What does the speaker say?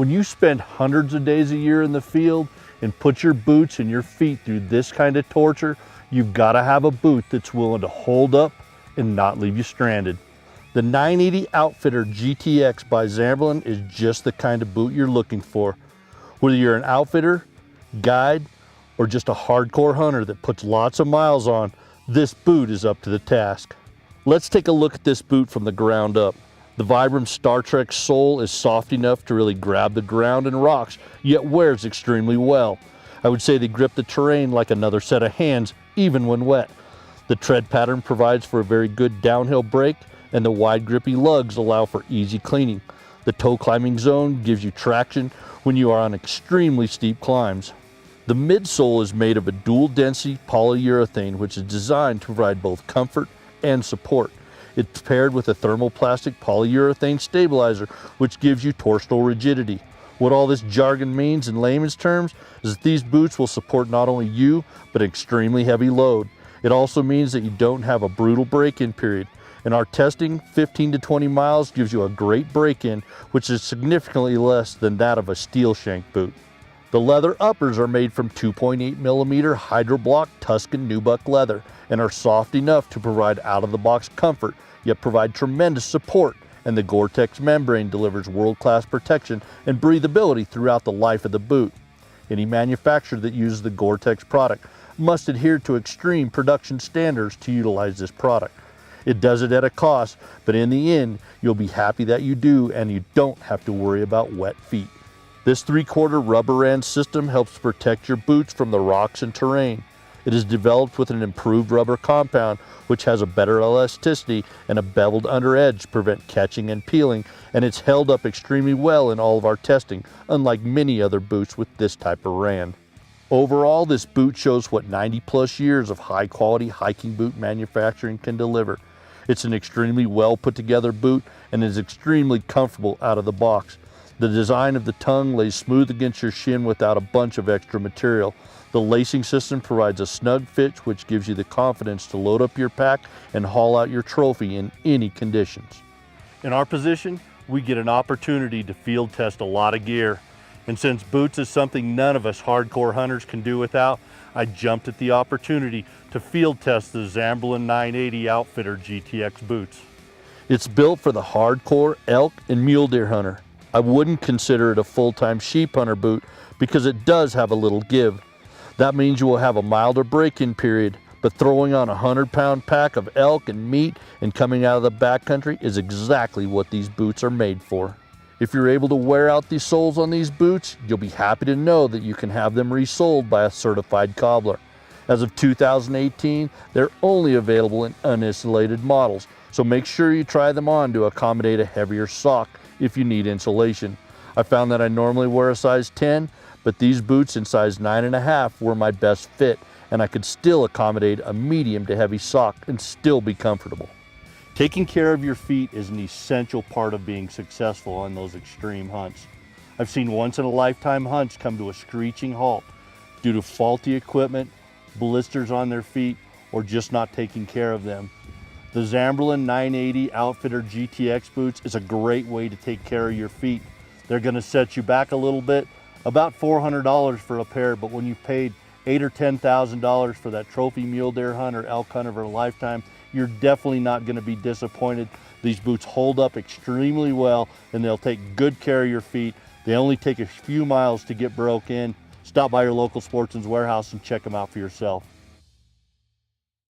When you spend hundreds of days a year in the field and put your boots and your feet through this kind of torture, you've got to have a boot that's willing to hold up and not leave you stranded. The 980 Outfitter GTX by Zamberlan is just the kind of boot you're looking for. Whether you're an outfitter, guide, or just a hardcore hunter that puts lots of miles on, this boot is up to the task. Let's take a look at this boot from the ground up. The Vibram Star Trek sole is soft enough to really grab the ground and rocks, yet wears extremely well. I would say they grip the terrain like another set of hands, even when wet. The tread pattern provides for a very good downhill break, and the wide grippy lugs allow for easy cleaning. The toe climbing zone gives you traction when you are on extremely steep climbs. The midsole is made of a dual density polyurethane, which is designed to provide both comfort and support. It's paired with a thermoplastic polyurethane stabilizer, which gives you torsional rigidity. What all this jargon means in layman's terms is that these boots will support not only you, but an extremely heavy load. It also means that you don't have a brutal break-in period. In our testing, 15 to 20 miles gives you a great break-in, which is significantly less than that of a steel shank boot. The leather uppers are made from 2.8 millimeter Hydroblock Tuscan nubuck leather and are soft enough to provide out-of-the-box comfort, yet provide tremendous support, and the Gore-Tex membrane delivers world-class protection and breathability throughout the life of the boot. Any manufacturer that uses the Gore-Tex product must adhere to extreme production standards to utilize this product. It does it at a cost, but in the end, you'll be happy that you do, and you don't have to worry about wet feet. This 3/4 rubber end system helps protect your boots from the rocks and terrain. It is developed with an improved rubber compound, which has a better elasticity and a beveled under edge to prevent catching and peeling, and it's held up extremely well in all of our testing, unlike many other boots with this type of rand. Overall, this boot shows what 90+ years of high-quality hiking boot manufacturing can deliver. It's an extremely well put together boot and is extremely comfortable out of the box. The design of the tongue lays smooth against your shin without a bunch of extra material. The lacing system provides a snug fit, which gives you the confidence to load up your pack and haul out your trophy in any conditions. In our position, we get an opportunity to field test a lot of gear. And since boots is something none of us hardcore hunters can do without, I jumped at the opportunity to field test the Zamberlan 980 Outfitter GTX boots. It's built for the hardcore elk and mule deer hunter. I wouldn't consider it a full-time sheep hunter boot because it does have a little give. That means you will have a milder break-in period, but throwing on a 100-pound pack of elk and meat and coming out of the backcountry is exactly what these boots are made for. If you're able to wear out the soles on these boots, you'll be happy to know that you can have them resoled by a certified cobbler. As of 2018, they're only available in uninsulated models, so make sure you try them on to accommodate a heavier sock if you need insulation. I found that I normally wear a size 10, but these boots in size 9.5 were my best fit, and I could still accommodate a medium to heavy sock and still be comfortable. Taking care of your feet is an essential part of being successful on those extreme hunts. I've seen once-in-a-lifetime hunts come to a screeching halt due to faulty equipment, blisters on their feet, or just not taking care of them. The Zamberlan 980 Outfitter GTX boots is a great way to take care of your feet. They're going to set you back a little bit, about $400 for a pair, but when you've paid $8,000 or $10,000 for that trophy mule deer hunt or elk hunt of a lifetime, you're definitely not going to be disappointed. These boots hold up extremely well, and they'll take good care of your feet. They only take a few miles to get broke in. Stop by your local Sportsman's Warehouse and check them out for yourself.